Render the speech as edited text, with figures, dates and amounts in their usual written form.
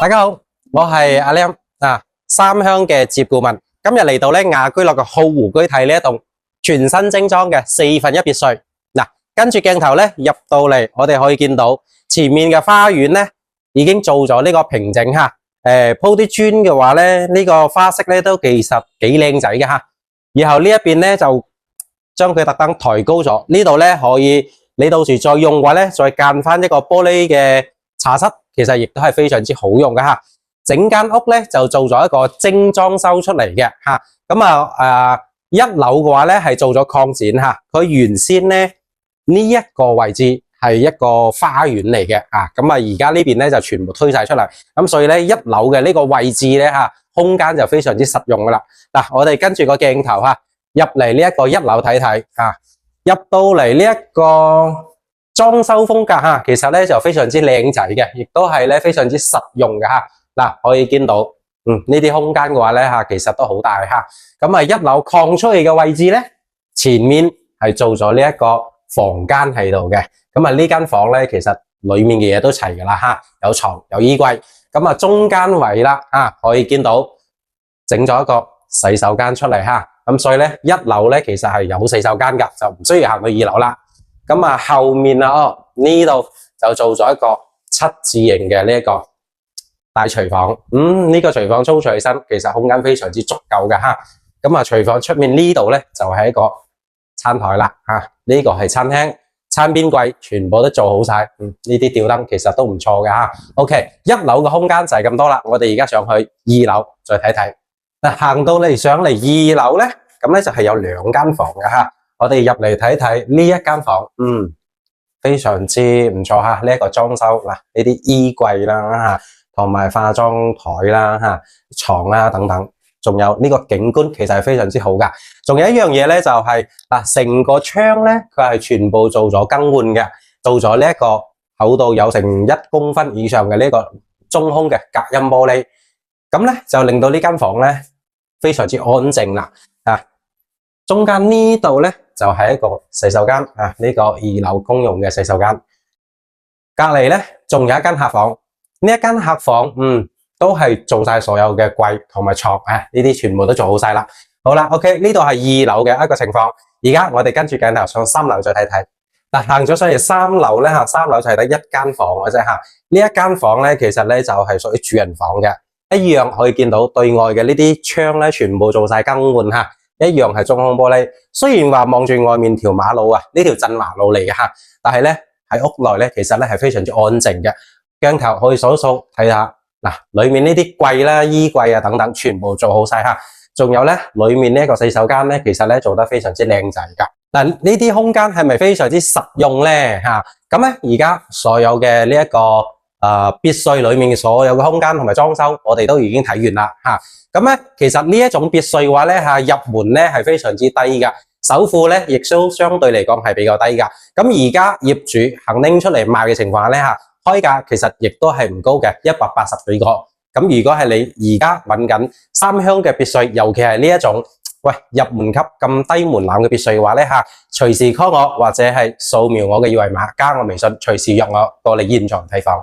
大家好，我係阿 Lam 啊，三鄉嘅置業顧問。今日嚟到咧雅居樂嘅浩湖居睇呢一棟全新精裝嘅4分1別墅。嗱，跟住鏡頭咧入到嚟，我哋可以見到前面嘅花園咧已經做咗呢個平整吓，鋪啲磚嘅話咧，呢個花色咧都其實幾靚仔嘅吓。然後呢一邊咧就將佢特登抬高咗，呢度咧可以你到時再用嘅話咧，再間翻一個玻璃嘅茶室。其實亦都係非常之好用嘅吓，整間屋咧就做咗一個精裝修出嚟嘅吓，咁一樓嘅話咧係做咗擴展吓，佢原先咧呢一個位置係一個花園嚟嘅啊，咁而家呢邊咧就全部推晒出嚟，咁所以咧一樓嘅呢個位置咧吓，空間就非常之實用噶啦。嗱，我哋跟住個鏡頭吓入嚟呢一個一樓睇睇吓，入到嚟呢一個裝修風格吓，其實咧就非常之靚仔嘅，亦都係咧非常之實用嘅吓。嗱，可以見到，呢啲空間嘅話咧吓，其實都好大吓。咁一樓擴出去嘅位置咧，前面係做咗呢一個房間喺度嘅。咁呢間房咧，其實裏面嘅嘢都齊噶啦吓，有床有衣櫃。咁中間位啦吓，可以見到整咗一個洗手間出嚟吓。咁所以咧一樓咧其實係有洗手間噶，就唔需要行到2樓啦。咁後面呢度就做咗一個7字形嘅呢一個大廚房，呢個廚房粗除起身，其實空間非常之足夠嘅吓。咁廚房出面呢度咧就係一個餐台啦吓，呢個係餐廳，餐邊櫃全部都做好晒，呢啲吊燈其實都唔錯嘅吓。OK， 一樓嘅空間就係咁多啦，我哋而家上去2樓再睇睇。嗱，行到嚟上嚟2樓咧，咁咧就係有2間房嘅吓。我哋入嚟睇睇呢一間房，非常之唔錯吓，呢一個裝修嗱，呢啲衣櫃啦吓，同埋化妝台啦吓，床啦等等，仲有呢個景觀其實係非常之好噶。仲有一樣嘢咧就係成個窗咧佢係全部做咗更換嘅，做咗呢一個厚度有成1公分以上嘅呢個中空嘅隔音玻璃，咁咧就令到呢間房咧非常之安靜啦啊。中間呢度咧就係一個洗手間啊，呢個2樓公用嘅洗手間。隔籬咧仲有一間客房，呢一間客房都係做晒所有嘅櫃同埋床啊，呢啲全部都做好晒啦。好啦 ，OK， 呢度係2樓嘅一個情況。而家我哋跟住鏡頭上3樓再睇睇。嗱，行咗上嚟3樓咧吓，3樓就係得1間房嘅啫吓。呢一間房咧其實咧就係屬於主人房嘅，一樣可以見到對外嘅呢啲窗咧全部做晒更換吓。一樣係中空玻璃，雖然話望住外面條馬路啊，呢條鎮華路嚟嘅吓，但係咧喺屋內咧，其實咧係非常之安靜嘅。鏡頭可以數一數睇下，嗱，裏面呢啲櫃啦、衣櫃啊等等，全部做好晒吓。仲有咧，裏面呢一個洗手間咧，其實咧做得非常之靚仔噶。嗱，呢啲空間係咪非常之實用咧？吓，咁咧而家所有嘅呢一個別墅裏面所有嘅空間同埋裝修，我哋都已經睇完啦吓。咁咧，其實呢一種別墅嘅話咧入門咧係非常之低噶，首付咧亦都相對嚟講係比較低噶。咁而家業主肯拎出嚟賣嘅情況下咧開價其實亦都係唔高嘅，180幾個。咁如果係你而家揾緊三鄉嘅別墅，尤其係呢一種入門級咁低門檻嘅別墅嘅話咧隨時 call 我或者係掃描我嘅2維碼加我微信，隨時約我過嚟現場睇房。